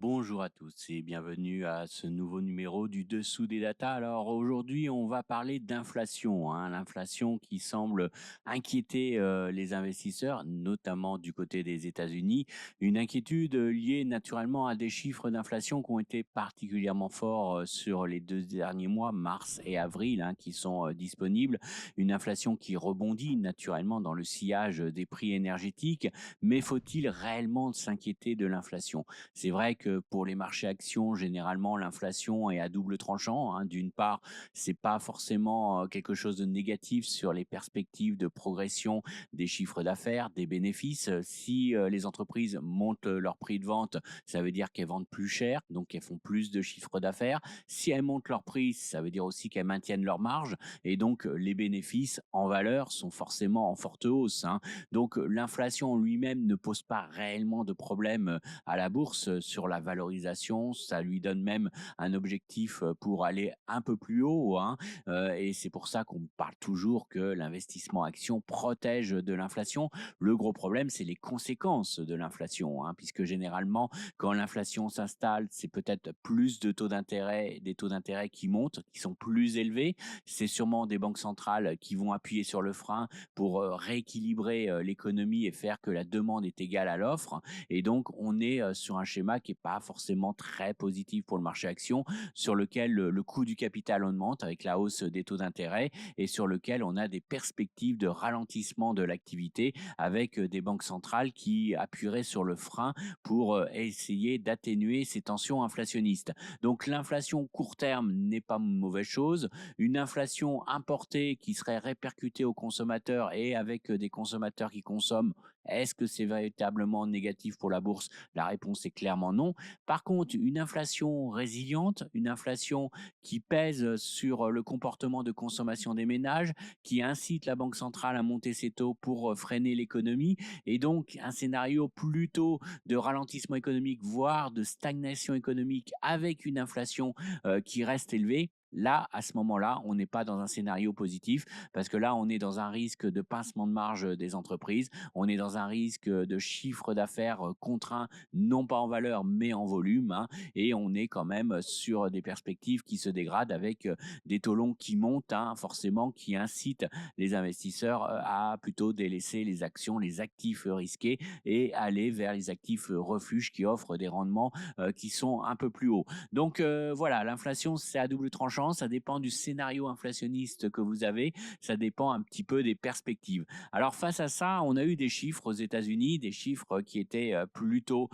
Bonjour à tous et bienvenue à ce nouveau numéro du Dessous des Data. Alors aujourd'hui, on va parler d'inflation, hein, l'inflation qui semble inquiéter les investisseurs, notamment du côté des États-Unis. Une inquiétude liée naturellement à des chiffres d'inflation qui ont été particulièrement forts sur les 2 derniers mois, mars et avril, hein, qui sont disponibles. Une inflation qui rebondit naturellement dans le sillage des prix énergétiques. Mais faut-il réellement s'inquiéter de l'inflation? C'est vrai que pour les marchés actions, généralement, l'inflation est à double tranchant, hein. D'une part, c'est pas forcément quelque chose de négatif sur les perspectives de progression des chiffres d'affaires, des bénéfices. Si les entreprises montent leur prix de vente, ça veut dire qu'elles vendent plus cher, donc elles font plus de chiffres d'affaires. Si elles montent leur prix, ça veut dire aussi qu'elles maintiennent leur marge, et donc les bénéfices en valeur sont forcément en forte hausse, hein. Donc l'inflation en lui-même ne pose pas réellement de problème à la bourse sur la valorisation. Ça lui donne même un objectif pour aller un peu plus haut, hein. Et c'est pour ça qu'on parle toujours que l'investissement action protège de l'inflation. Le gros problème, c'est les conséquences de l'inflation, hein, puisque généralement, quand l'inflation s'installe, c'est peut-être plus de taux d'intérêt, des taux d'intérêt qui montent, qui sont plus élevés. C'est sûrement des banques centrales qui vont appuyer sur le frein pour rééquilibrer l'économie et faire que la demande est égale à l'offre. Et donc, on est sur un schéma qui est pas forcément très positif pour le marché action, sur lequel le coût du capital augmente avec la hausse des taux d'intérêt et sur lequel on a des perspectives de ralentissement de l'activité avec des banques centrales qui appuieraient sur le frein pour essayer d'atténuer ces tensions inflationnistes. Donc, l'inflation court terme n'est pas une mauvaise chose. Une inflation importée qui serait répercutée aux consommateurs et avec des consommateurs qui consomment, est-ce que c'est véritablement négatif pour la bourse? La réponse est clairement non. Par contre, une inflation résiliente, une inflation qui pèse sur le comportement de consommation des ménages, qui incite la Banque centrale à monter ses taux pour freiner l'économie, et donc un scénario plutôt de ralentissement économique, voire de stagnation économique avec une inflation qui reste élevée. Là, à ce moment-là, on n'est pas dans un scénario positif parce que là, on est dans un risque de pincement de marge des entreprises, on est dans un risque de chiffre d'affaires contraint, non pas en valeur, mais en volume, hein, et on est quand même sur des perspectives qui se dégradent avec des taux longs qui montent, hein, forcément, qui incitent les investisseurs à plutôt délaisser les actions, les actifs risqués et aller vers les actifs refuges qui offrent des rendements qui sont un peu plus hauts. Donc voilà, l'inflation, c'est à double tranchant, ça dépend du scénario inflationniste que vous avez, ça dépend un petit peu des perspectives. Alors face à ça, on a eu des chiffres aux États-Unis, des chiffres qui étaient plutôt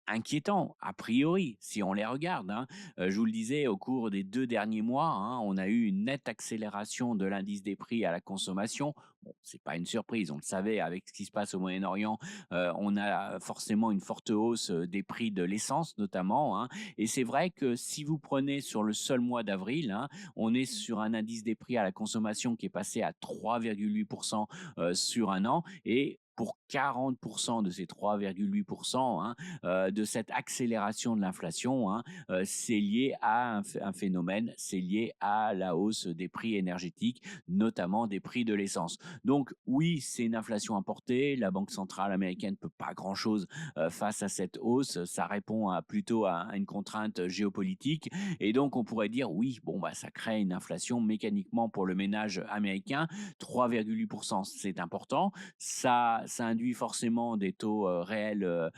inquiétants, a priori, si on les regarde, hein. Je vous le disais, au cours des 2 derniers mois, hein, on a eu une nette accélération de l'indice des prix à la consommation. Bon, c'est pas une surprise, on le savait avec ce qui se passe au Moyen-Orient, on a forcément une forte hausse, des prix de l'essence notamment, hein, et c'est vrai que si vous prenez sur le seul mois d'avril, hein, on est sur un indice des prix à la consommation qui est passé à 3,8 sur un an, et pour 40 de ces 3,8, hein, de cette accélération de l'inflation, hein, c'est lié à un phénomène, c'est lié à la hausse des prix énergétiques, notamment des prix de l'essence. Donc oui, c'est une inflation importée, la banque centrale américaine ne peut pas grand-chose, face à cette hausse, ça répond plutôt à une contrainte géopolitique, et donc on pourrait dire: «Oui, bon, bah, ça crée une inflation mécaniquement pour le ménage américain». 3,8, c'est important. Ça induit forcément des taux réels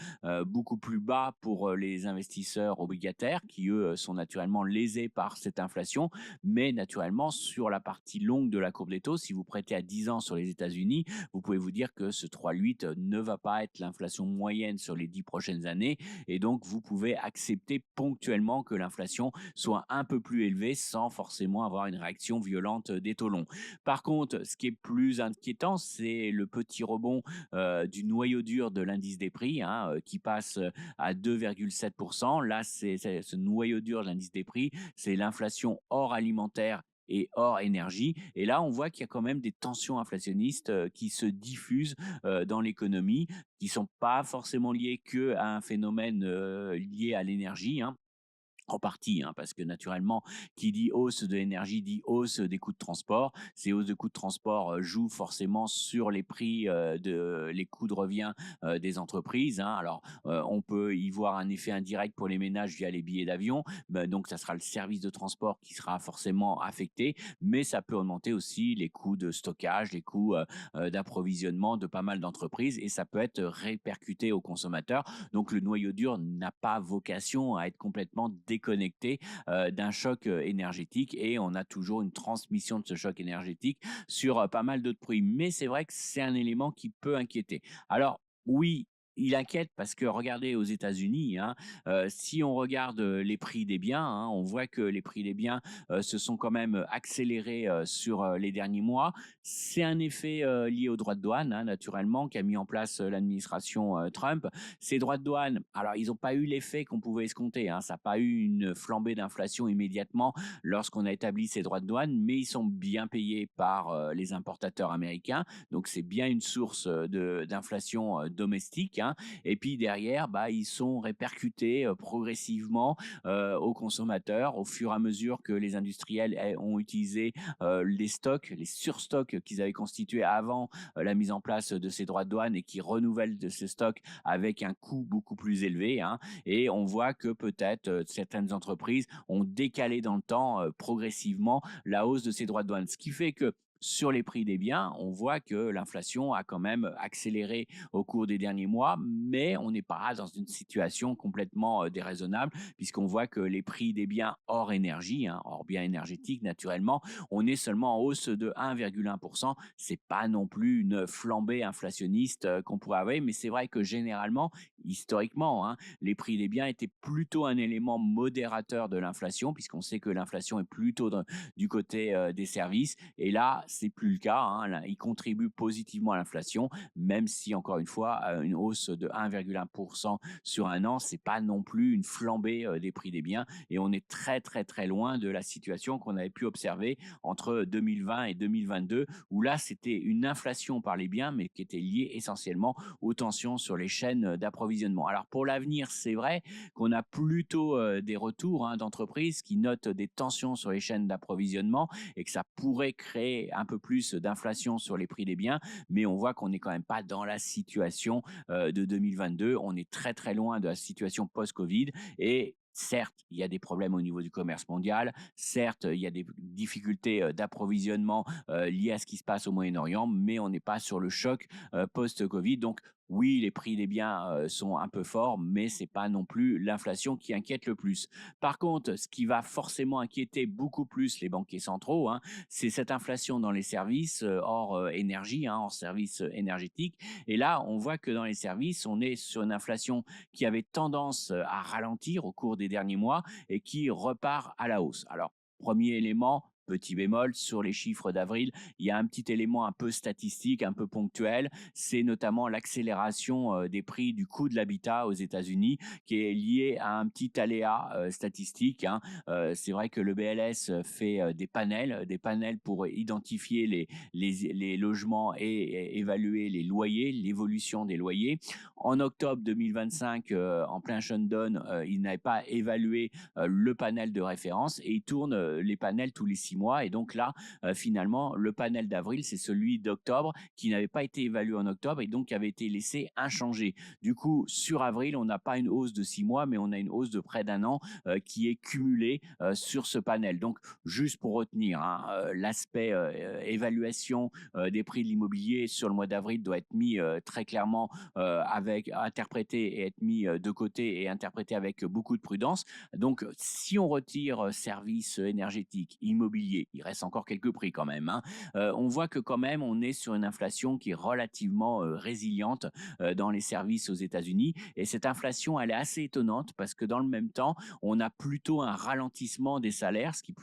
beaucoup plus bas pour les investisseurs obligataires qui, eux, sont naturellement lésés par cette inflation. Mais naturellement, sur la partie longue de la courbe des taux, si vous prêtez à 10 ans sur les États-Unis, vous pouvez vous dire que ce 3,8 ne va pas être l'inflation moyenne sur les 10 prochaines années. Et donc, vous pouvez accepter ponctuellement que l'inflation soit un peu plus élevée sans forcément avoir une réaction violente des taux longs. Par contre, ce qui est plus inquiétant, c'est le petit rebond du noyau dur de l'indice des prix, hein, qui passe à 2,7. Là, c'est ce noyau dur de l'indice des prix, c'est l'inflation hors alimentaire et hors énergie. Et là, on voit qu'il y a quand même des tensions inflationnistes qui se diffusent dans l'économie, qui sont pas forcément liées que à un phénomène lié à l'énergie, hein. En partie, hein, parce que naturellement, qui dit hausse de l'énergie dit hausse des coûts de transport. Ces hausses de coûts de transport jouent forcément sur les prix les coûts de revient des entreprises, hein. Alors, on peut y voir un effet indirect pour les ménages via les billets d'avion, donc ça sera le service de transport qui sera forcément affecté, mais ça peut augmenter aussi les coûts de stockage, les coûts d'approvisionnement de pas mal d'entreprises et ça peut être répercuté aux consommateurs. Donc le noyau dur n'a pas vocation à être complètement déconnecté d'un choc énergétique et on a toujours une transmission de ce choc énergétique sur pas mal d'autres prix. Mais c'est vrai que c'est un élément qui peut inquiéter. Alors oui, il inquiète parce que regardez aux États-Unis, hein, si on regarde les prix des biens, hein, on voit que les prix des biens se sont quand même accélérés sur les derniers mois. C'est un effet lié aux droits de douane, hein, naturellement, qu'a mis en place l'administration Trump. Ces droits de douane, alors ils n'ont pas eu l'effet qu'on pouvait escompter, hein. Ça n'a pas eu une flambée d'inflation immédiatement lorsqu'on a établi ces droits de douane, mais ils sont bien payés par les importateurs américains. Donc c'est bien une source d'inflation domestique, hein. Et puis derrière, bah, ils sont répercutés progressivement aux consommateurs au fur et à mesure que les industriels ont utilisé les stocks, les surstocks qu'ils avaient constitués avant la mise en place de ces droits de douane et qui renouvellent de ces stocks avec un coût beaucoup plus élevé, hein. Et on voit que peut-être certaines entreprises ont décalé dans le temps progressivement la hausse de ces droits de douane. Ce qui fait que sur les prix des biens, on voit que l'inflation a quand même accéléré au cours des derniers mois, mais on n'est pas dans une situation complètement déraisonnable, puisqu'on voit que les prix des biens hors énergie, hein, hors biens énergétiques naturellement, on est seulement en hausse de 1,1%. C'est pas non plus une flambée inflationniste qu'on pourrait avoir, mais c'est vrai que généralement, historiquement, hein, les prix des biens étaient plutôt un élément modérateur de l'inflation, puisqu'on sait que l'inflation est plutôt du côté des services. Et là, c'est plus le cas, hein. Là, il contribue positivement à l'inflation, même si, encore une fois, une hausse de 1,1% sur un an, c'est pas non plus une flambée des prix des biens. Et on est très, très, très loin de la situation qu'on avait pu observer entre 2020 et 2022, où là, c'était une inflation par les biens, mais qui était liée essentiellement aux tensions sur les chaînes d'approvisionnement. Alors pour l'avenir, c'est vrai qu'on a plutôt des retours, hein, d'entreprises qui notent des tensions sur les chaînes d'approvisionnement et que ça pourrait créer un peu plus d'inflation sur les prix des biens, mais on voit qu'on n'est quand même pas dans la situation de 2022. On est très très loin de la situation post-Covid et certes, il y a des problèmes au niveau du commerce mondial. Certes, il y a des difficultés d'approvisionnement liées à ce qui se passe au Moyen-Orient, mais on n'est pas sur le choc post-Covid. Donc, oui, les prix des biens sont un peu forts, mais c'est pas non plus l'inflation qui inquiète le plus. Par contre, ce qui va forcément inquiéter beaucoup plus les banquiers centraux, hein, c'est cette inflation dans les services hors énergie, hein, hors services énergétiques. Et là, on voit que dans les services, on est sur une inflation qui avait tendance à ralentir au cours des derniers mois et qui repart à la hausse. Alors, premier élément, petit bémol, sur les chiffres d'avril, il y a un petit élément un peu statistique, un peu ponctuel, c'est notamment l'accélération des prix du coût de l'habitat aux États-Unis qui est lié à un petit aléa statistique, hein. C'est vrai que le BLS fait des panels pour identifier les logements et évaluer les loyers, l'évolution des loyers. En octobre 2025, en plein shutdown, ils n'avaient pas évalué le panel de référence et ils tournent les panels tous les 6 mois. Et donc là, finalement, le panel d'avril, c'est celui d'octobre qui n'avait pas été évalué en octobre et donc qui avait été laissé inchangé. Du coup, sur avril, on n'a pas une hausse de 6 mois, mais on a une hausse de près d'un an qui est cumulée sur ce panel. Donc, juste pour retenir, hein, l'aspect évaluation des prix de l'immobilier sur le mois d'avril doit être mis très clairement avec interprété et être mis de côté et interprété avec beaucoup de prudence. Donc, si on retire services énergétiques, immobilier, il reste encore quelques prix quand même, hein. On voit que quand même on est sur une inflation qui est relativement résiliente dans les services aux États-Unis. Et cette inflation, elle est assez étonnante parce que dans le même temps, on a plutôt un ralentissement des salaires, ce qui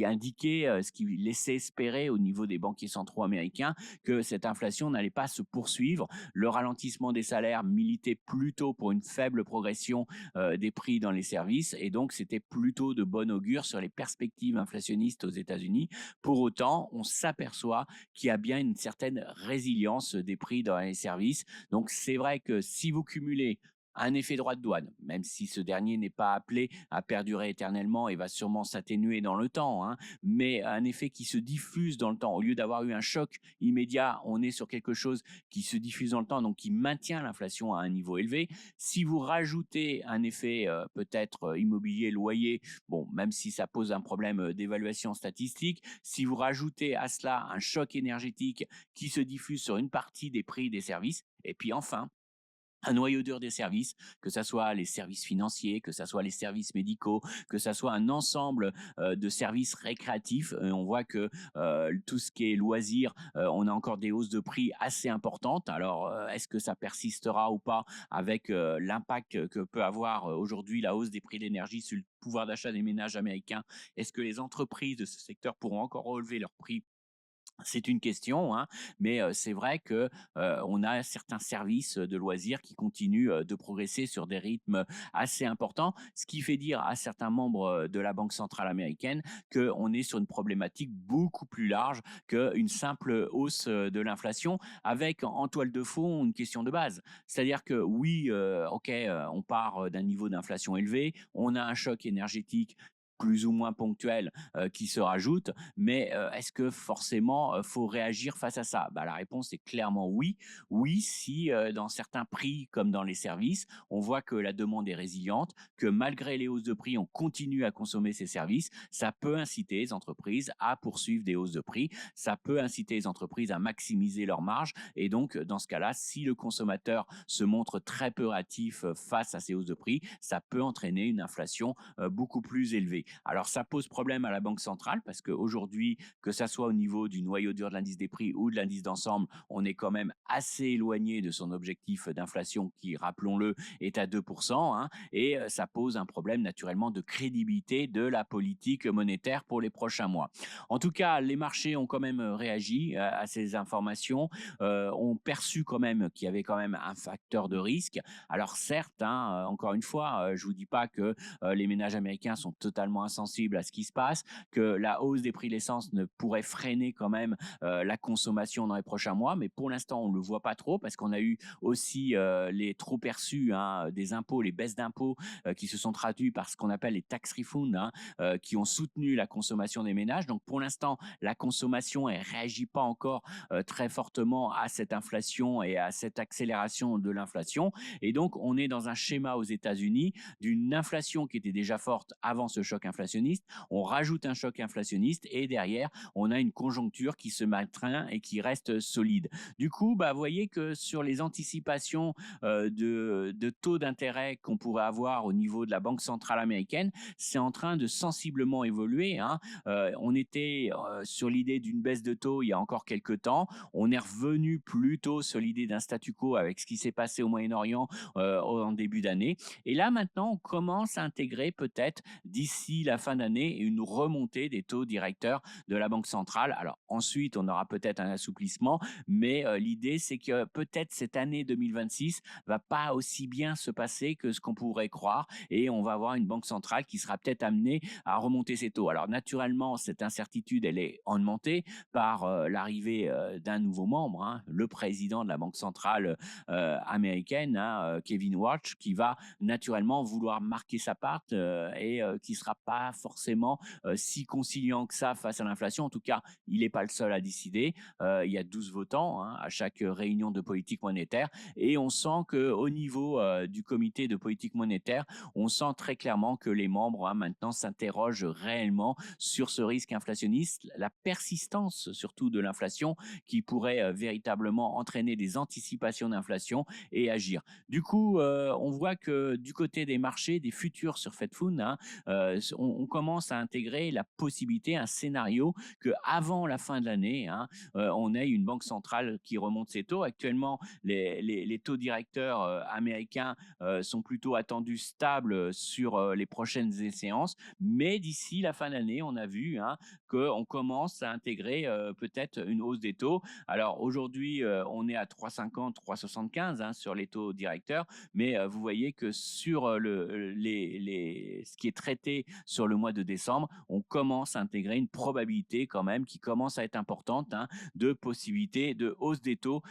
indiquait, ce qui laissait espérer au niveau des banquiers centraux américains que cette inflation n'allait pas se poursuivre. Le ralentissement des salaires militait plutôt pour une faible progression des prix dans les services et donc c'était plutôt de bon augure sur les perspectives inflationnistes aux États-Unis. Pour autant, on s'aperçoit qu'il y a bien une certaine résilience des prix dans les services. Donc c'est vrai que si vous cumulez un effet droit de douane, même si ce dernier n'est pas appelé à perdurer éternellement et va sûrement s'atténuer dans le temps, hein, mais un effet qui se diffuse dans le temps. Au lieu d'avoir eu un choc immédiat, on est sur quelque chose qui se diffuse dans le temps, donc qui maintient l'inflation à un niveau élevé. Si vous rajoutez un effet peut-être immobilier, loyer, bon, même si ça pose un problème d'évaluation statistique, si vous rajoutez à cela un choc énergétique qui se diffuse sur une partie des prix des services, et puis enfin, un noyau dur des services, que ça soit les services financiers, que ça soit les services médicaux, que ça soit un ensemble de services récréatifs. On voit que tout ce qui est loisirs, on a encore des hausses de prix assez importantes. Alors, est-ce que ça persistera ou pas avec l'impact que peut avoir aujourd'hui la hausse des prix de l'énergie sur le pouvoir d'achat des ménages américains? Est-ce que les entreprises de ce secteur pourront encore relever leurs prix? C'est une question, hein, mais c'est vrai que, on a certains services de loisirs qui continuent, de progresser sur des rythmes assez importants. Ce qui fait dire à certains membres, de la Banque centrale américaine qu'on est sur une problématique beaucoup plus large qu'une simple hausse, de l'inflation, avec en toile de fond une question de base. C'est-à-dire que oui, OK, on part, d'un niveau d'inflation élevé, on a un choc énergétique plus ou moins ponctuel, qui se rajoute, mais est-ce que forcément, faut réagir face à ça? Bah, la réponse est clairement oui. Oui, si, dans certains prix comme dans les services, on voit que la demande est résiliente, que malgré les hausses de prix, on continue à consommer ces services, ça peut inciter les entreprises à poursuivre des hausses de prix. Ça peut inciter les entreprises à maximiser leurs marges et donc, dans ce cas-là, si le consommateur se montre très peu réactif, face à ces hausses de prix, ça peut entraîner une inflation, beaucoup plus élevée. Alors ça pose problème à la Banque centrale parce qu'aujourd'hui, que ça soit au niveau du noyau dur de l'indice des prix ou de l'indice d'ensemble, on est quand même assez éloigné de son objectif d'inflation qui, rappelons-le, est à 2%, hein, et ça pose un problème naturellement de crédibilité de la politique monétaire pour les prochains mois. En tout cas, les marchés ont quand même réagi à ces informations, ont perçu quand même qu'il y avait quand même un facteur de risque. Alors certes, hein, encore une fois, je vous dis pas que les ménages américains sont totalement insensibles à ce qui se passe, que la hausse des prix de l'essence ne pourrait freiner quand même la consommation dans les prochains mois, mais pour l'instant, on ne le voit pas trop parce qu'on a eu aussi les trop perçus, hein, des impôts, les baisses d'impôts qui se sont traduits par ce qu'on appelle les tax refunds, hein, qui ont soutenu la consommation des ménages. Donc pour l'instant, la consommation ne réagit pas encore très fortement à cette inflation et à cette accélération de l'inflation. Et donc, on est dans un schéma aux États-Unis d'une inflation qui était déjà forte avant ce choc inflationniste. On rajoute un choc inflationniste et derrière, on a une conjoncture qui se maintient et qui reste solide. Du coup, bah, vous voyez que sur les anticipations de taux d'intérêt qu'on pourrait avoir au niveau de la Banque centrale américaine, c'est en train de sensiblement évoluer, hein. On était sur l'idée d'une baisse de taux il y a encore quelques temps. On est revenu plutôt sur l'idée d'un statu quo avec ce qui s'est passé au Moyen-Orient en début d'année. Et là, maintenant, on commence à intégrer peut-être d'ici la fin d'année une remontée des taux directeurs de la Banque centrale. Alors ensuite, on aura peut-être un assouplissement, mais l'idée, c'est que peut-être cette année 2026 va pas aussi bien se passer que ce qu'on pourrait croire et on va avoir une banque centrale qui sera peut-être amenée à remonter ses taux. Alors naturellement, cette incertitude, elle est augmentée par l'arrivée d'un nouveau membre, hein, le président de la Banque centrale américaine, hein, Kevin Warsh, qui va naturellement vouloir marquer sa part et qui sera pas forcément si conciliant que ça face à l'inflation. En tout cas, il n'est pas le seul à décider. Il y a 12 votants, hein, à chaque réunion de politique monétaire et on sent qu'au niveau du comité de politique monétaire, on sent très clairement que les membres, hein, maintenant s'interrogent réellement sur ce risque inflationniste, la persistance surtout de l'inflation qui pourrait véritablement entraîner des anticipations d'inflation et agir. Du coup, on voit que du côté des marchés, des futurs sur FedFund, hein, on commence à intégrer la possibilité, un scénario que avant la fin de l'année, hein, on ait une banque centrale qui remonte ses taux. Actuellement, les taux directeurs américains sont plutôt attendus stables sur les prochaines échéances, mais d'ici la fin d'année, on a vu, hein, qu'on commence à intégrer peut-être une hausse des taux. Alors aujourd'hui, on est à 3,50, 3,75, hein, sur les taux directeurs, mais vous voyez que sur ce qui est traité sur le mois de décembre, on commence à intégrer une probabilité quand même qui commence à être importante, hein, de possibilité de hausse des taux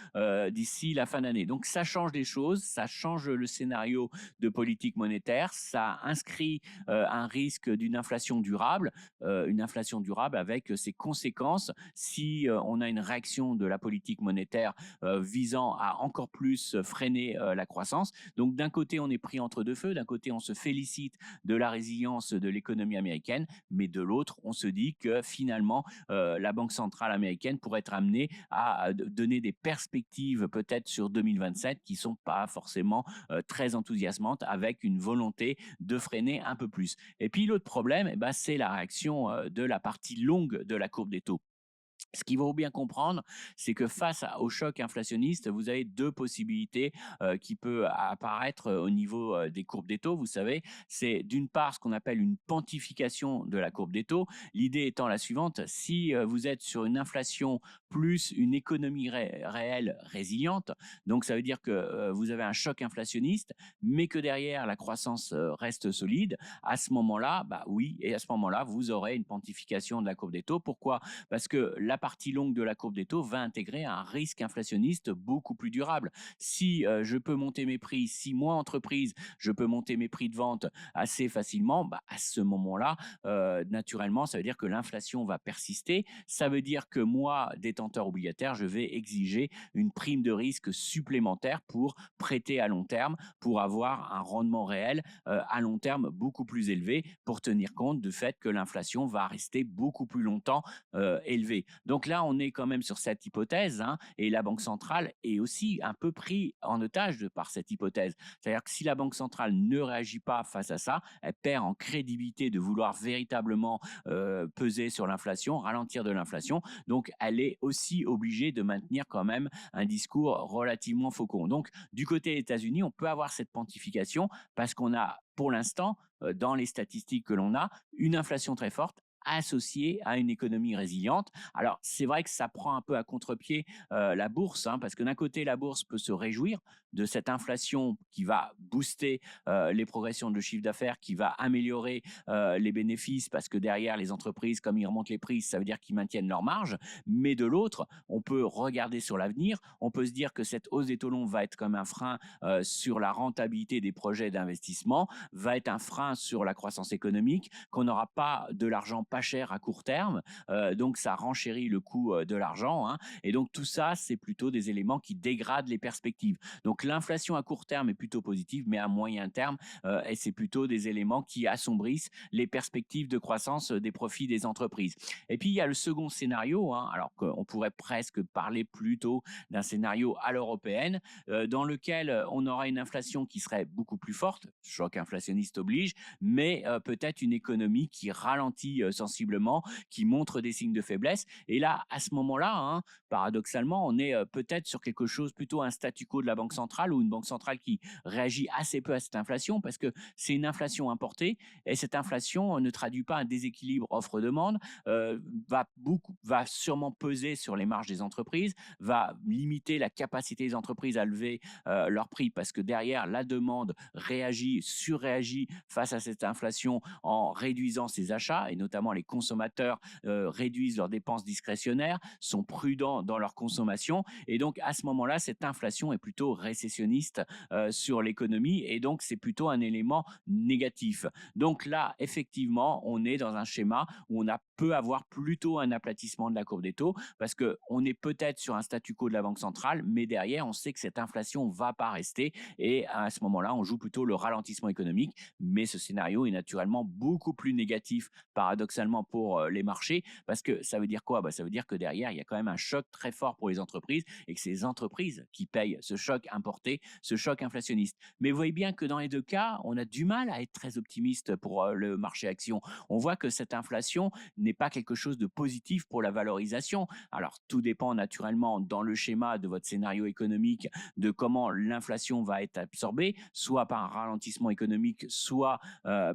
d'ici la fin d'année. Donc ça change des choses, ça change le scénario de politique monétaire, ça inscrit un risque d'une inflation durable, une inflation durable avec ses conséquences si on a une réaction de la politique monétaire visant à encore plus freiner la croissance. Donc d'un côté, on est pris entre deux feux, d'un côté, on se félicite de la résilience de l'économie américaine, mais de l'autre, on se dit que finalement, la Banque centrale américaine pourrait être amenée à donner des perspectives peut-être sur 2027 qui sont pas forcément très enthousiasmantes, avec une volonté de freiner un peu plus. Et puis l'autre problème, eh ben, c'est la réaction de la partie longue de la courbe des taux. Ce qu'il faut bien comprendre, c'est que face au choc inflationniste, vous avez deux possibilités qui peuvent apparaître au niveau des courbes des taux. Vous savez, c'est d'une part ce qu'on appelle une pontification de la courbe des taux. L'idée étant la suivante, si vous êtes sur une inflation plus une économie réelle résiliente, donc ça veut dire que vous avez un choc inflationniste, mais que derrière la croissance reste solide, à ce moment-là, bah oui, et à ce moment-là, vous aurez une pontification de la courbe des taux. Pourquoi? Parce que la partie longue de la courbe des taux va intégrer un risque inflationniste beaucoup plus durable. Si je peux monter mes prix, si moi, entreprise, je peux monter mes prix de vente assez facilement, bah, à ce moment-là, naturellement, ça veut dire que l'inflation va persister. Ça veut dire que moi, détenteur obligataire, je vais exiger une prime de risque supplémentaire pour prêter à long terme, pour avoir un rendement réel à long terme beaucoup plus élevé, pour tenir compte du fait que l'inflation va rester beaucoup plus longtemps élevée. Donc là, on est quand même sur cette hypothèse, hein, et la Banque centrale est aussi un peu pris en otage par cette hypothèse. C'est-à-dire que si la Banque centrale ne réagit pas face à ça, elle perd en crédibilité de vouloir véritablement peser sur l'inflation, ralentir de l'inflation. Donc, elle est aussi obligée de maintenir quand même un discours relativement faucon. Donc, du côté des États-Unis, on peut avoir cette pontification parce qu'on a, pour l'instant, dans les statistiques que l'on a, une inflation très forte associée à une économie résiliente. Alors, c'est vrai que ça prend un peu à contre-pied la bourse, hein, parce que d'un côté, la bourse peut se réjouir de cette inflation qui va booster les progressions de chiffre d'affaires, qui va améliorer les bénéfices, parce que derrière, les entreprises, comme ils remontent les prix, ça veut dire qu'ils maintiennent leur marge. Mais de l'autre, on peut regarder sur l'avenir, on peut se dire que cette hausse des taux longs va être comme un frein sur la rentabilité des projets d'investissement, va être un frein sur la croissance économique, qu'on n'aura pas de l'argent pas cher à court terme, donc ça renchérit le coût de l'argent, hein. Et donc tout ça, c'est plutôt des éléments qui dégradent les perspectives. Donc l'inflation à court terme est plutôt positive, mais à moyen terme, et c'est plutôt des éléments qui assombrissent les perspectives de croissance des profits des entreprises. Et puis il y a le second scénario, hein, alors qu'on pourrait presque parler plutôt d'un scénario à l'européenne, dans lequel on aura une inflation qui serait beaucoup plus forte, choc inflationniste oblige, mais peut-être une économie qui ralentit sensiblement, qui montre des signes de faiblesse. Et là, à ce moment-là, hein, paradoxalement, on est peut-être sur quelque chose plutôt un statu quo de la Banque centrale, ou une Banque centrale qui réagit assez peu à cette inflation, parce que c'est une inflation importée, et cette inflation ne traduit pas un déséquilibre offre-demande, va sûrement peser sur les marges des entreprises, va limiter la capacité des entreprises à lever leurs prix, parce que derrière, la demande réagit, surréagit face à cette inflation en réduisant ses achats, et notamment les consommateurs réduisent leurs dépenses discrétionnaires, sont prudents dans leur consommation, et donc à ce moment-là, cette inflation est plutôt récessionniste sur l'économie, et donc c'est plutôt un élément négatif. Donc là, effectivement, on est dans un schéma où on a peut avoir plutôt un aplatissement de la courbe des taux, parce que on est peut-être sur un statu quo de la Banque centrale, mais derrière, on sait que cette inflation va pas rester, et à ce moment-là, on joue plutôt le ralentissement économique. Mais ce scénario est naturellement beaucoup plus négatif, paradoxalement, pour les marchés, parce que ça veut dire quoi? Bah, ça veut dire que derrière, il y a quand même un choc très fort pour les entreprises, et que c'est les entreprises qui payent ce choc importé, ce choc inflationniste. Mais vous voyez bien que dans les deux cas, on a du mal à être très optimiste pour le marché action. On voit que cette inflation n'est n'est pas quelque chose de positif pour la valorisation. Alors, tout dépend naturellement dans le schéma de votre scénario économique de comment l'inflation va être absorbée, soit par un ralentissement économique, soit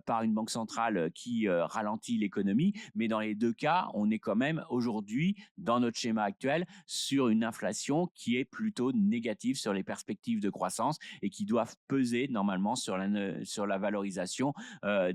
par une banque centrale qui ralentit l'économie. Mais dans les deux cas, on est quand même aujourd'hui, dans notre schéma actuel, sur une inflation qui est plutôt négative sur les perspectives de croissance et qui doivent peser normalement sur la valorisation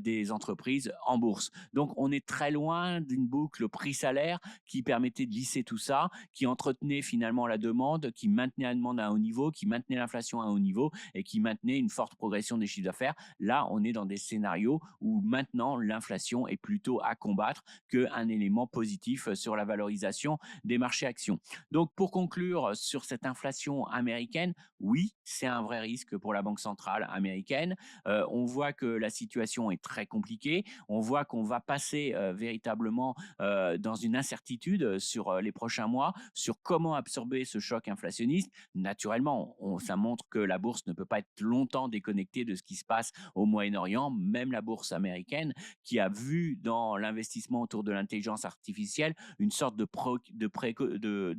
des entreprises en bourse. Donc, on est très loin d'une boucle prix-salaire qui permettait de lisser tout ça, qui entretenait finalement la demande, qui maintenait la demande à un haut niveau, qui maintenait l'inflation à un haut niveau et qui maintenait une forte progression des chiffres d'affaires. Là, on est dans des scénarios où maintenant l'inflation est plutôt à combattre qu'un élément positif sur la valorisation des marchés actions. Donc, pour conclure sur cette inflation américaine, oui, c'est un vrai risque pour la Banque centrale américaine. On voit que la situation est très compliquée. On voit qu'on va passer véritablement dans une incertitude sur les prochains mois, sur comment absorber ce choc inflationniste. Naturellement, ça montre que la bourse ne peut pas être longtemps déconnectée de ce qui se passe au Moyen-Orient, même la bourse américaine, qui a vu dans l'investissement autour de l'intelligence artificielle une sorte de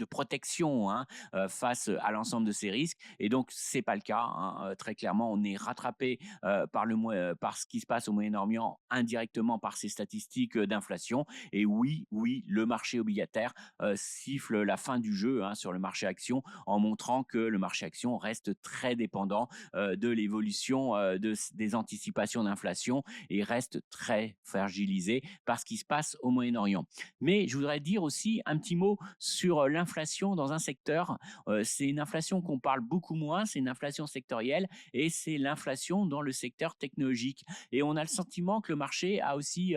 protection, hein, face à l'ensemble de ces risques. Et donc, c'est pas le cas, hein. Très clairement, on est rattrapé par ce qui se passe au Moyen-Orient indirectement par ces statistiques d'inflation. Et oui, oui, le marché obligataire siffle la fin du jeu, hein, sur le marché action en montrant que le marché action reste très dépendant de l'évolution des anticipations d'inflation et reste très fragilisé par ce qui se passe au Moyen-Orient. Mais je voudrais dire aussi un petit mot sur l'inflation dans un secteur. C'est une inflation qu'on parle beaucoup moins, c'est une inflation sectorielle et c'est l'inflation dans le secteur technologique. Et on a le sentiment que le marché a aussi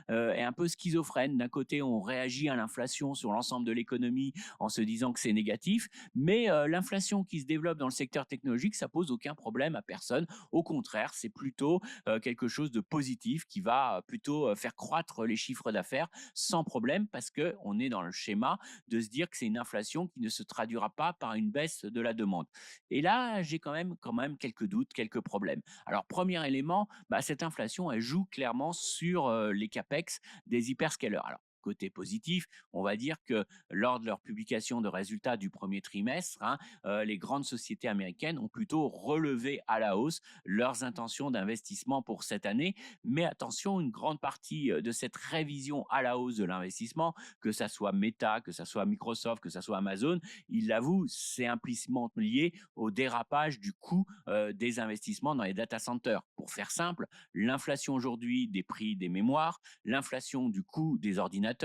est un peu schizophrène. D'un côté, on réagit à l'inflation sur l'ensemble de l'économie en se disant que c'est négatif, mais l'inflation qui se développe dans le secteur technologique, ça pose aucun problème à personne. Au contraire, c'est plutôt quelque chose de positif qui va plutôt faire croître les chiffres d'affaires sans problème parce que on est dans le schéma de se dire que c'est une inflation qui ne se traduira pas par une baisse de la demande. Et là, j'ai quand même quelques doutes, quelques problèmes. Alors, premier élément, bah, cette inflation, elle joue clairement sur les capex des hyperscalers. Alors, côté positif, on va dire que lors de leur publication de résultats du premier trimestre, hein, les grandes sociétés américaines ont plutôt relevé à la hausse leurs intentions d'investissement pour cette année. Mais attention, une grande partie de cette révision à la hausse de l'investissement, que ça soit Meta, que ça soit Microsoft, que ça soit Amazon, ils l'avouent, c'est implicitement lié au dérapage du coût des investissements dans les data centers. Pour faire simple, l'inflation aujourd'hui des prix des mémoires, l'inflation du coût des ordinateurs,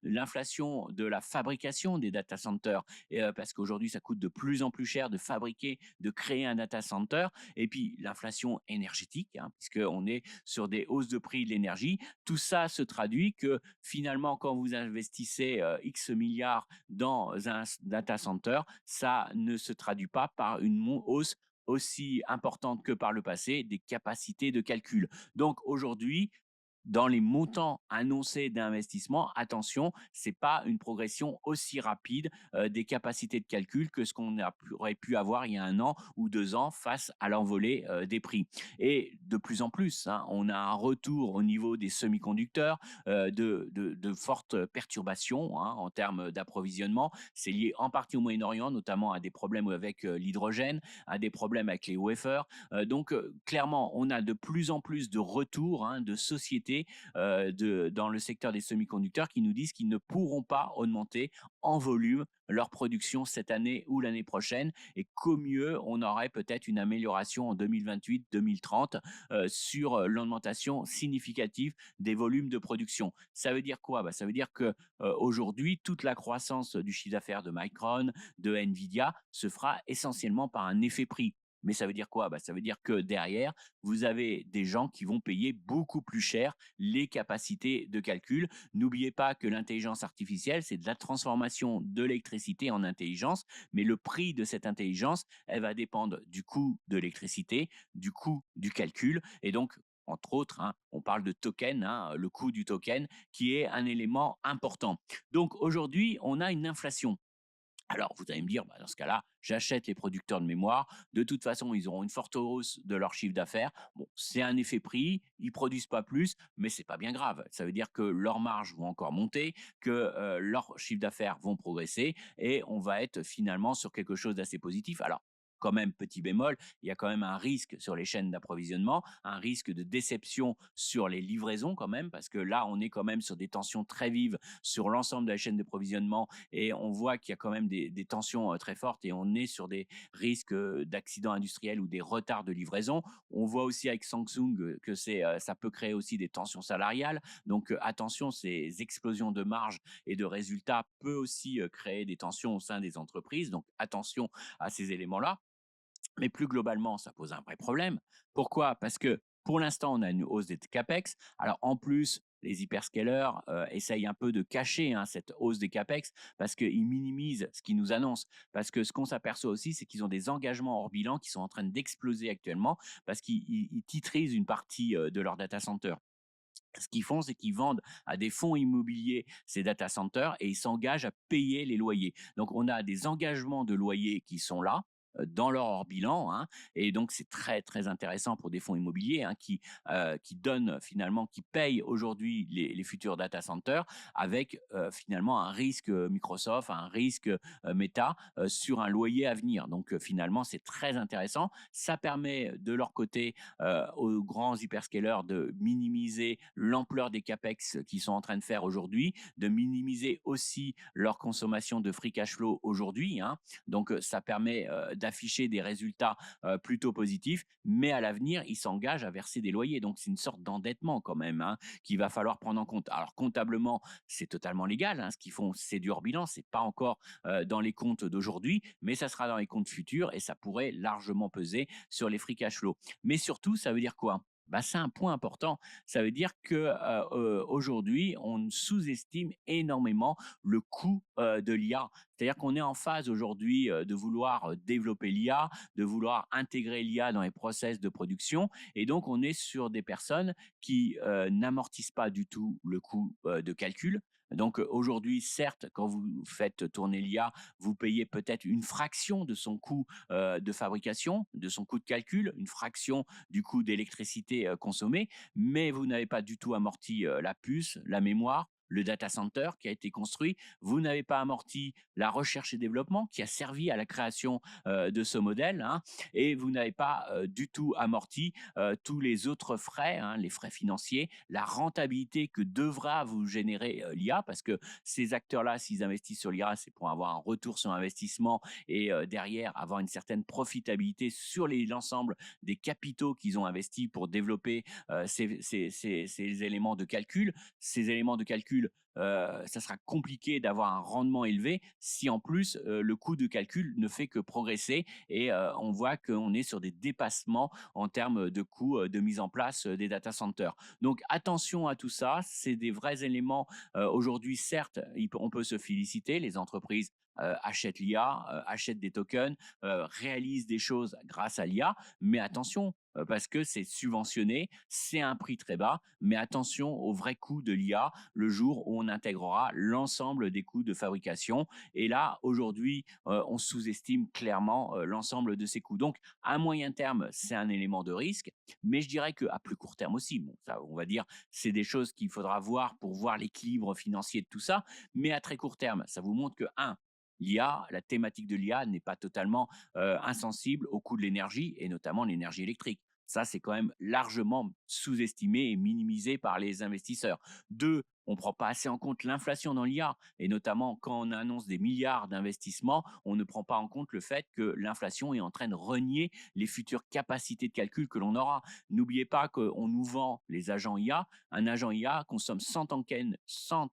l'inflation de la fabrication des data centers, parce qu'aujourd'hui ça coûte de plus en plus cher de fabriquer, de créer un data center, et puis l'inflation énergétique, hein, puisqu'on est sur des hausses de prix de l'énergie. Tout ça se traduit que finalement, quand vous investissez X milliards dans un data center, ça ne se traduit pas par une hausse aussi importante que par le passé des capacités de calcul. Donc aujourd'hui, dans les montants annoncés d'investissement, attention, c'est pas une progression aussi rapide des capacités de calcul que ce aurait pu avoir il y a 1 an ou 2 ans face à l'envolée des prix. Et de plus en plus, hein, on a un retour au niveau des semi-conducteurs, de fortes perturbations, hein, en termes d'approvisionnement. C'est lié en partie au Moyen-Orient, notamment à des problèmes avec l'hydrogène, à des problèmes avec les wafers. Donc, clairement, on a de plus en plus de retours, hein, de sociétés dans le secteur des semi-conducteurs qui nous disent qu'ils ne pourront pas augmenter en volume leur production cette année ou l'année prochaine et qu'au mieux, on aurait peut-être une amélioration en 2028-2030 sur l'augmentation significative des volumes de production. Ça veut dire quoi? Bah, ça veut dire que aujourd'hui, toute la croissance du chiffre d'affaires de Micron, de Nvidia, se fera essentiellement par un effet prix. Mais ça veut dire quoi? Bah, ça veut dire que derrière, vous avez des gens qui vont payer beaucoup plus cher les capacités de calcul. N'oubliez pas que l'intelligence artificielle, c'est de la transformation de l'électricité en intelligence, mais le prix de cette intelligence, elle va dépendre du coût de l'électricité, du coût du calcul, et donc entre autres, hein, on parle de token, hein, le coût du token, qui est un élément important. Donc aujourd'hui, on a une inflation Alors, vous allez me dire, bah, dans ce cas-là, j'achète les producteurs de mémoire. De toute façon, ils auront une forte hausse de leur chiffre d'affaires. Bon, c'est un effet prix, ils produisent pas plus, mais c'est pas bien grave. Ça veut dire que leurs marges vont encore monter, que leurs chiffres d'affaires vont progresser et on va être finalement sur quelque chose d'assez positif. Alors, quand même, petit bémol, il y a quand même un risque sur les chaînes d'approvisionnement, un risque de déception sur les livraisons quand même, parce que là, on est quand même sur des tensions très vives sur l'ensemble de la chaîne d'approvisionnement et on voit qu'il y a quand même des tensions très fortes et on est sur des risques d'accidents industriels ou des retards de livraison. On voit aussi avec Samsung que ça peut créer aussi des tensions salariales. Donc attention, ces explosions de marge et de résultats peut aussi créer des tensions au sein des entreprises. Donc attention à ces éléments-là. Mais plus globalement, ça pose un vrai problème. Pourquoi? Parce que pour l'instant, on a une hausse des capex. Alors en plus, les hyperscalers essayent un peu de cacher hein, cette hausse des capex parce qu'ils minimisent ce qu'ils nous annoncent. Parce que ce qu'on s'aperçoit aussi, c'est qu'ils ont des engagements hors bilan qui sont en train d'exploser actuellement parce qu'ils titrisent une partie de leur data center. Ce qu'ils font, c'est qu'ils vendent à des fonds immobiliers ces data centers et ils s'engagent à payer les loyers. Donc, on a des engagements de loyers qui sont là dans leur hors bilan hein, et donc c'est très très intéressant pour des fonds immobiliers hein, qui donnent finalement qui payent aujourd'hui les futurs data centers avec finalement un risque Microsoft un risque Meta sur un loyer à venir donc finalement c'est très intéressant ça permet de leur côté aux grands hyperscalers de minimiser l'ampleur des capex qu'ils sont en train de faire aujourd'hui, de minimiser aussi leur consommation de free cash flow aujourd'hui. Hein. Donc, ça permet d'afficher des résultats plutôt positifs, mais à l'avenir, ils s'engagent à verser des loyers. Donc, c'est une sorte d'endettement quand même hein, qu'il va falloir prendre en compte. Alors, comptablement, c'est totalement légal. Hein, ce qu'ils font, c'est du hors bilan. C'est pas encore dans les comptes d'aujourd'hui, mais ça sera dans les comptes futurs et ça pourrait largement peser sur les free cash flow. Mais surtout, ça veut dire quoi? Bah, c'est un point important. Ça veut dire que, aujourd'hui, on sous-estime énormément le coût, de l'IA. C'est-à-dire qu'on est en phase aujourd'hui, de vouloir, développer l'IA, de vouloir intégrer l'IA dans les process de production et donc on est sur des personnes qui, n'amortissent pas du tout le coût, de calcul. Donc, aujourd'hui, certes, quand vous faites tourner l'IA, vous payez peut-être une fraction de son coût, de fabrication, de son coût de calcul, une fraction du coût d'électricité consommée, mais vous n'avez pas du tout amorti la puce, la mémoire, le data center qui a été construit. Vous n'avez pas amorti la recherche et développement qui a servi à la création de ce modèle. Hein, et vous n'avez pas du tout amorti tous les autres frais, hein, les frais financiers, la rentabilité que devra vous générer l'IA, parce que ces acteurs-là, s'ils investissent sur l'IA, c'est pour avoir un retour sur investissement et derrière avoir une certaine profitabilité sur l'ensemble des capitaux qu'ils ont investis pour développer ces éléments de calcul. Ces éléments de calcul, ça sera compliqué d'avoir un rendement élevé si en plus le coût de calcul ne fait que progresser et on voit qu'on est sur des dépassements en termes de coûts de mise en place des data centers. Donc attention à tout ça, c'est des vrais éléments. Aujourd'hui, certes, on peut se féliciter, les entreprises achètent l'IA, achètent des tokens, réalisent des choses grâce à l'IA, mais attention, parce que c'est subventionné, c'est un prix très bas, mais attention au vrai coût de l'IA le jour où on intégrera l'ensemble des coûts de fabrication. Et là, aujourd'hui, on sous-estime clairement l'ensemble de ces coûts. Donc, à moyen terme, c'est un élément de risque, mais je dirais qu'à plus court terme aussi, bon, ça, on va dire, c'est des choses qu'il faudra voir pour voir l'équilibre financier de tout ça, mais à très court terme, ça vous montre que, un, l'IA, la thématique de l'IA n'est pas totalement insensible au coût de l'énergie et notamment l'énergie électrique. Ça, c'est quand même largement sous-estimé et minimisé par les investisseurs. Deux, on ne prend pas assez en compte l'inflation dans l'IA et notamment quand on annonce des milliards d'investissements, on ne prend pas en compte le fait que l'inflation est en train de renier les futures capacités de calcul que l'on aura. N'oubliez pas qu'on nous vend les agents IA. Un agent IA consomme 100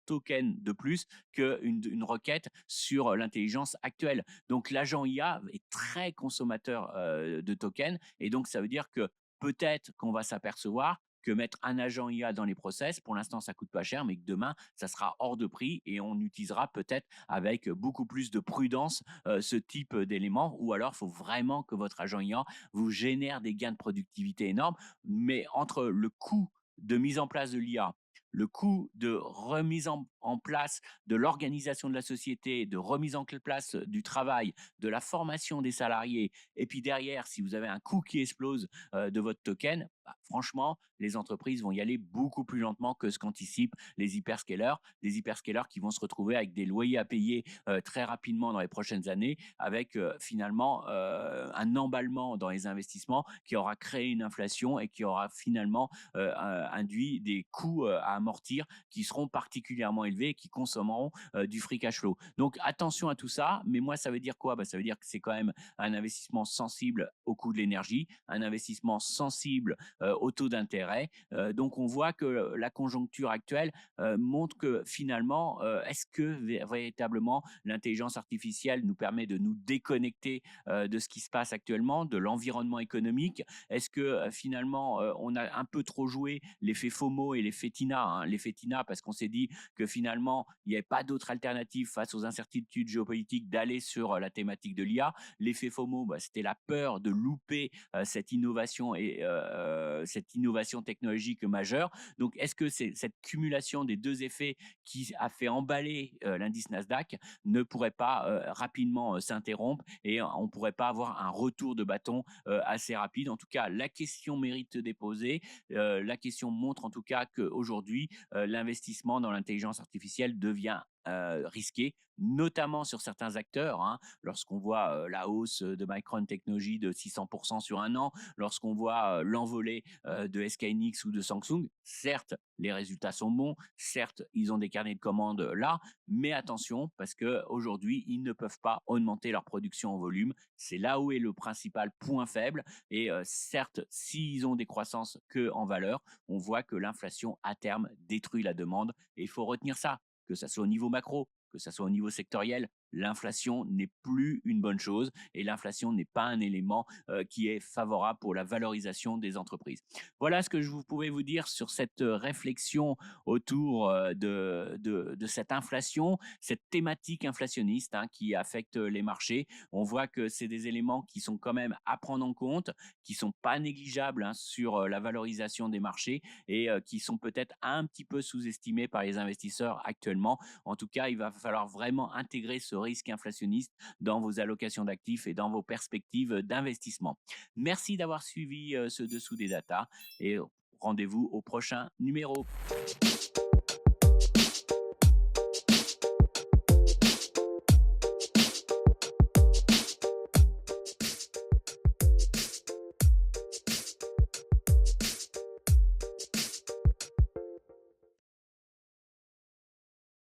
tokens de plus qu'une requête sur l'intelligence actuelle. Donc l'agent IA est très consommateur de tokens et donc ça veut dire que peut-être qu'on va s'apercevoir que mettre un agent IA dans les process, pour l'instant, ça coûte pas cher, mais que demain, ça sera hors de prix et on utilisera peut-être avec beaucoup plus de prudence ce type d'éléments. Ou alors, il faut vraiment que votre agent IA vous génère des gains de productivité énormes. Mais entre le coût de mise en place de l'IA, le coût de remise en en place de l'organisation de la société, de remise en place du travail, de la formation des salariés, et puis derrière, si vous avez un coût qui explose de votre token, bah, franchement, les entreprises vont y aller beaucoup plus lentement que ce qu'anticipent les hyperscalers qui vont se retrouver avec des loyers à payer très rapidement dans les prochaines années, avec finalement un emballement dans les investissements qui aura créé une inflation et qui aura finalement induit des coûts à amortir qui seront particulièrement élevés et qui consommeront du free cash flow. Donc attention à tout ça, mais moi ça veut dire quoi? Bah, ça veut dire que c'est quand même un investissement sensible au coût de l'énergie, un investissement sensible au taux d'intérêt. Donc on voit que la conjoncture actuelle montre que finalement, est-ce que véritablement l'intelligence artificielle nous permet de nous déconnecter de ce qui se passe actuellement, de l'environnement économique? Est-ce que finalement, on a un peu trop joué l'effet FOMO et l'effet TINA, hein? L'effet TINA parce qu'on s'est dit que finalement, il n'y avait pas d'autre alternative face aux incertitudes géopolitiques d'aller sur la thématique de l'IA. L'effet FOMO, bah, c'était la peur de louper cette innovation et cette innovation technologique majeure. Donc, est-ce que c'est cette cumulation des deux effets qui a fait emballer l'indice Nasdaq ne pourrait pas rapidement s'interrompre et on ne pourrait pas avoir un retour de bâton assez rapide? En tout cas, la question mérite de déposer. La question montre en tout cas qu'aujourd'hui, l'investissement dans l'intelligence artificielle devient risqué, notamment sur certains acteurs, hein. Lorsqu'on voit la hausse de Micron Technology de 600% sur un an, lorsqu'on voit l'envolée de SKNX ou de Samsung, certes, les résultats sont bons, certes, ils ont des carnets de commandes là, mais attention, parce qu'aujourd'hui, ils ne peuvent pas augmenter leur production en volume. C'est là où est le principal point faible. Et certes, s'ils ont des croissances que en valeur, on voit que l'inflation, à terme, détruit la demande. Et il faut retenir ça, que ça soit au niveau macro, que ça soit au niveau sectoriel, l'inflation n'est plus une bonne chose et l'inflation n'est pas un élément qui est favorable pour la valorisation des entreprises. Voilà ce que je pouvais vous dire sur cette réflexion autour de cette inflation, cette thématique inflationniste, hein, qui affecte les marchés. On voit que c'est des éléments qui sont quand même à prendre en compte, qui sont pas négligeables, hein, sur la valorisation des marchés et qui sont peut-être un petit peu sous-estimés par les investisseurs actuellement. En tout cas, il va falloir vraiment intégrer ce risque inflationniste dans vos allocations d'actifs et dans vos perspectives d'investissement. Merci d'avoir suivi ce dessous des datas et rendez-vous au prochain numéro.